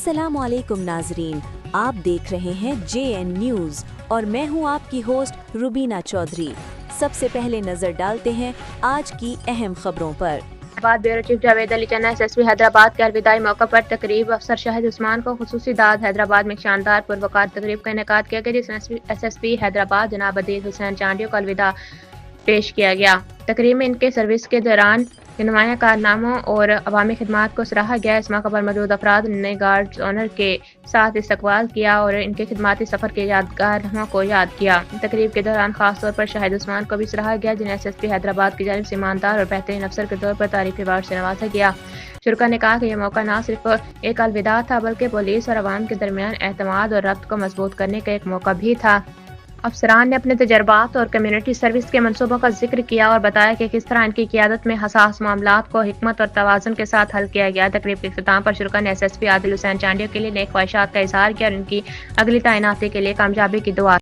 अस्सलामुअलैकुम नाजरीन, आप देख रहे हैं JN न्यूज़ और मैं हूं आपकी होस्ट रुबीना चौधरी। सबसे पहले नजर डालते हैं आज की अहम खबरों पर। हैदराबाद ब्यूरो चीफ जावेद अली चन्ना SSP हैदराबाद के अलविदाई मौका पर तकरीब अफसर शाहिद उस्मान को खुसूसी दाद। हैदराबाद में एक शानदार पुरवकार तकरीब का इनेकाद किया गया जिसमें SSP हैदराबाद जनाब अदील हुसैन चांडियो को अलविदा पेश किया गया। तकरीब में इनके सर्विस के दौरान नुमाया कारनामों और अवामी खिदमात को सराहा गया। इस मौका पर मौजूद अफराद ने गार्ड ऑनर के साथ इस्तकबाल किया और इनके खिदमाती सफ़र के यादगार लम्हों को याद किया। तकरीब के दौरान खास तौर पर शाहिद उस्मान को भी सराहा गया जिन्हें SSP हैदराबाद की जानिब से ईमानदार और बेहतरीन अफसर के तौर पर तारीफी अवार्ड से नवाजा गया। शुरा ने कहा कि यह मौका न सिर्फ एक अलविदा था बल्कि पुलिस और अवाम के दरमियान एतमाद और रब्त को मजबूत करने का एक मौका भी था। अफसरान ने अपने तजर्बात और कम्युनिटी सर्विस के मंसूबों का जिक्र किया और बताया कि किस तरह इनकी क़ियादत में हसास मामलात को हिकमत और तवाज़ुन के साथ हल किया गया। तकरीब के इख्तिताम पर शुरा ने SSP आदिल हुसैन चांडियो के लिए नेक ख्वाहिशात का इजहार किया और इनकी अगली तैनाती के लिए कामयाबी की दुआ